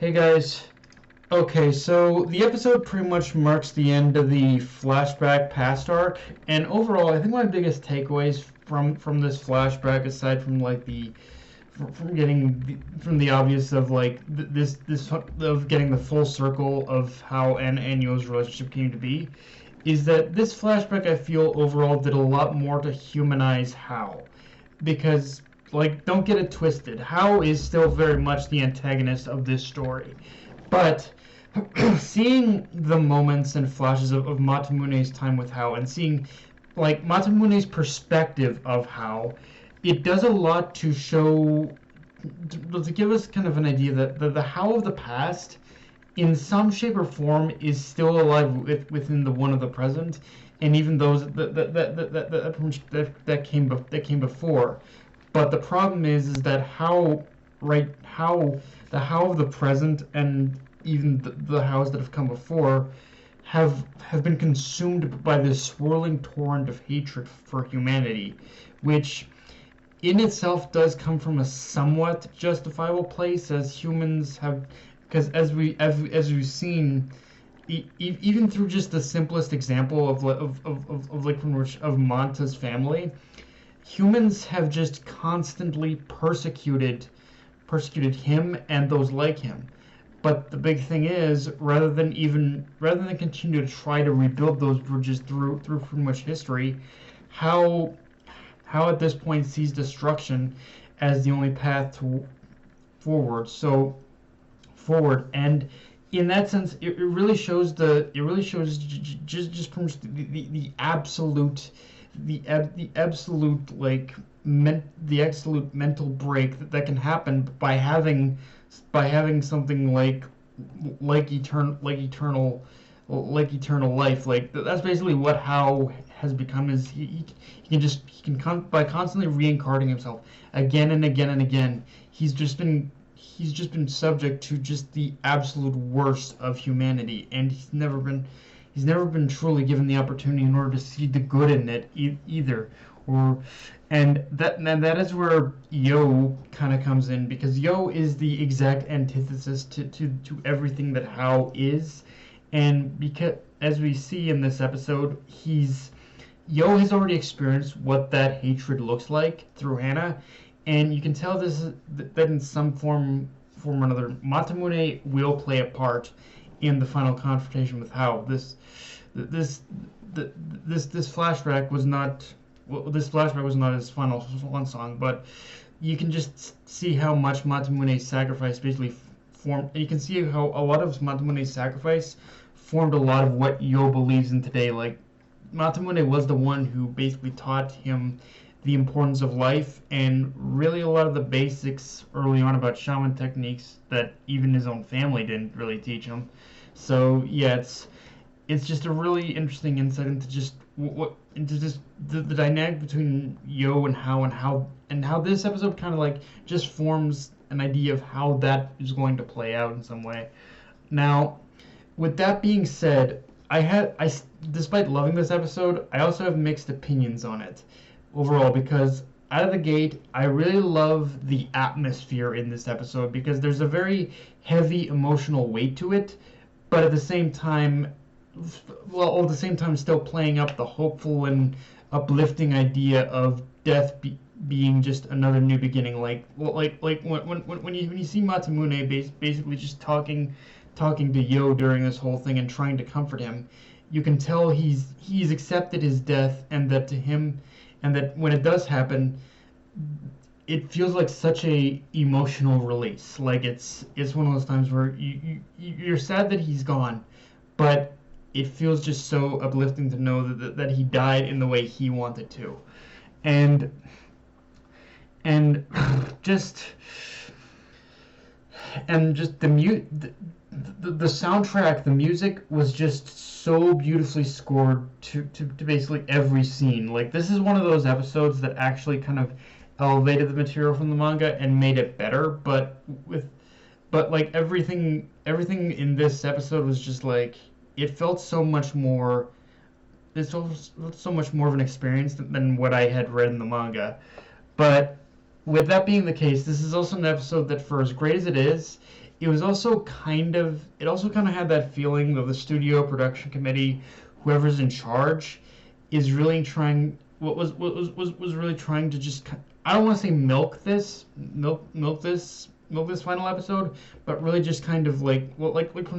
Hey guys. Okay, so the episode pretty much marks the end of the flashback past arc, and overall, I think my biggest takeaways from this flashback, aside from like from getting from the obvious of like this of getting the full circle of how Anna and Yo's relationship came to be, is that this flashback I feel overall did a lot more to humanize Hao, because like don't get it twisted, Hao is still very much the antagonist of this story, but seeing the moments and flashes of Matamune's time with Hao and seeing like Matamune's perspective of Hao, it does a lot to show to give us kind of an idea that the Hao of the past in some shape or form is still alive within the one of the present, and even those that came before. But the problem is that how the Hao of the present and even the Haos that have come before have been consumed by this swirling torrent of hatred for humanity, which in itself does come from a somewhat justifiable place, as humans have, because as we've seen, even through just the simplest example of like from which of Manta's family, humans have just constantly persecuted him and those like him. But the big thing is, rather than continue to try to rebuild those bridges through pretty much history, how at this point sees destruction as the only path forward. So forward, and in that sense, it really shows just pretty much the absolute like the absolute mental break that can happen by having something like eternal life. Like that's basically what Hao has become. Is he can by constantly reincarnating himself again and again and again. He's just been subject to just the absolute worst of humanity, and he's never been truly given the opportunity in order to see the good in it either. And that is where Yo kind of comes in, because Yo is the exact antithesis to everything that Hao is, and because as we see in this episode, Yo has already experienced what that hatred looks like through Hannah, and you can tell that in some form or another, Matamune will play a part in the final confrontation with Hao. This flashback was not. Well, this flashback was not his final one song, but you can just see how much Matamune's sacrifice basically formed. You can see how a lot of Matamune's sacrifice formed a lot of what Yo believes in today. Like, Matamune was the one who basically taught him the importance of life and really a lot of the basics early on about shaman techniques that even his own family didn't really teach him. So yeah, it's just a really interesting insight into just the dynamic between Yo and how this episode kind of like just forms an idea of how that is going to play out in some way. Now, with that being said, despite loving this episode, I also have mixed opinions on it overall, because out of the gate, I really love the atmosphere in this episode, because there's a very heavy emotional weight to it, but at the same time still playing up the hopeful and uplifting idea of death being just another new beginning. Like when you see Matamune basically just talking to Yo during this whole thing and trying to comfort him, you can tell he's accepted his death, and that to him, and that when it does happen, it feels like such a emotional release. Like it's one of those times where you're sad that he's gone, but it feels just so uplifting to know that he died in the way he wanted to, and just the soundtrack, the music was just so beautifully scored to basically every scene. Like, this is one of those episodes that actually kind of elevated the material from the manga and made it better, but like everything in this episode was just like, it felt so much more. It's so much more of an experience than what I had read in the manga. But with that being the case, this is also an episode that, for as great as it is, it was also kind of it also kind of had that feeling of the studio production committee, whoever's in charge, is really trying was really trying to just I don't want to say milk this final episode, but really just kind of like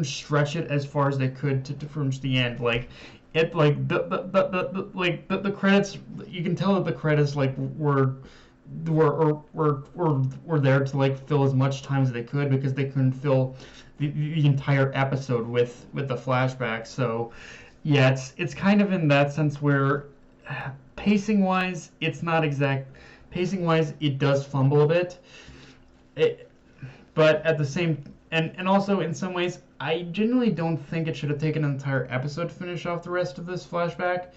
stretch it as far as they could to from the end. Like it like the credits, you can tell that the credits like were there to like fill as much time as they could because they couldn't fill the entire episode with the flashbacks. So yeah, it's kind of in that sense where pacing wise it's not exact. Pacing wise it does fumble a bit. But at the same and also in some ways I genuinely don't think it should have taken an entire episode to finish off the rest of this flashback.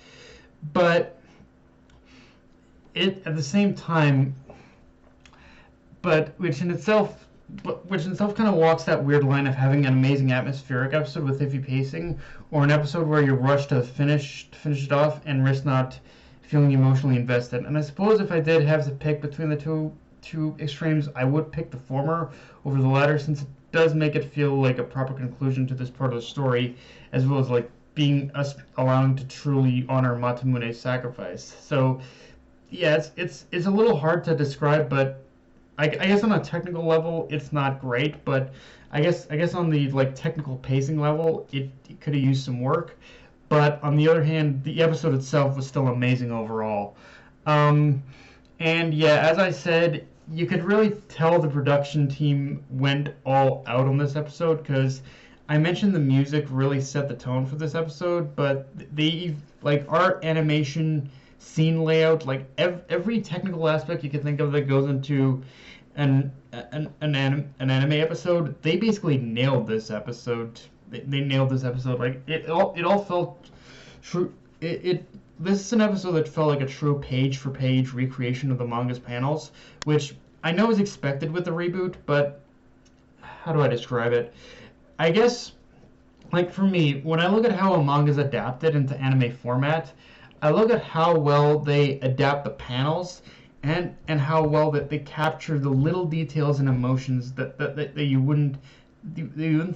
But it at the same time, which in itself kind of walks that weird line of having an amazing atmospheric episode with iffy pacing, or an episode where you rush to finish it off and risk not feeling emotionally invested. And I suppose if I did have to pick between the two extremes, I would pick the former over the latter, since it does make it feel like a proper conclusion to this part of the story, as well as like being us allowing to truly honor Matamune's sacrifice. So yeah, it's a little hard to describe, but I guess on a technical level it's not great, but I guess on the like technical pacing level it could have used some work. But on the other hand, the episode itself was still amazing overall. And yeah, as I said, you could really tell the production team went all out on this episode, because I mentioned the music really set the tone for this episode, but they like art, animation, scene layout, like every technical aspect you can think of that goes into an anime episode, they basically nailed this episode. They nailed this episode. Like it all felt true. This is an episode that felt like a true page for page recreation of the manga's panels, which I know is expected with the reboot, but how do I describe it? I guess, like for me, when I look at how a manga is adapted into anime format, I look at how well they adapt the panels and how well that they capture the little details and emotions that you wouldn't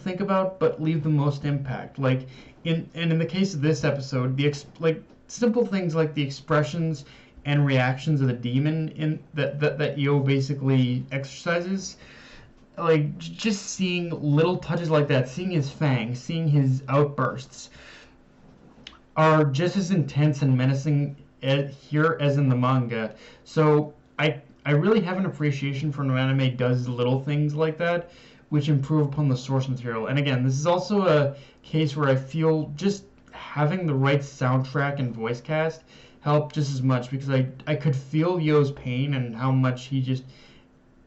think about, but leave the most impact. Like in the case of this episode, like simple things like the expressions and reactions of the demon in that Yo basically exercises, like just seeing little touches like that, seeing his fangs, seeing his outbursts, are just as intense and menacing here as in the manga. So I really have an appreciation for when anime does little things like that, which improve upon the source material. And again, this is also a case where I feel just having the right soundtrack and voice cast helped just as much, because I could feel Yo's pain and how much he just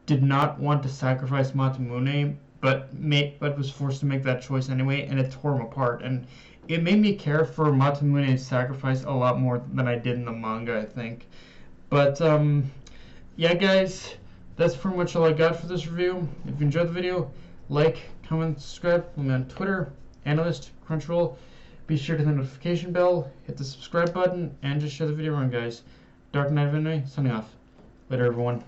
did not want to sacrifice Masamune, but was forced to make that choice anyway, and it tore him apart. And it made me care for Matamune's sacrifice a lot more than I did in the manga, I think. But yeah, guys, that's pretty much all I got for this review. If you enjoyed the video, like, comment, subscribe. I'm on Twitter, Analyst, Crunchyroll. Be sure to hit the notification bell, hit the subscribe button, and just share the video around, guys. Dark Knight of Anime, signing off. Later, everyone.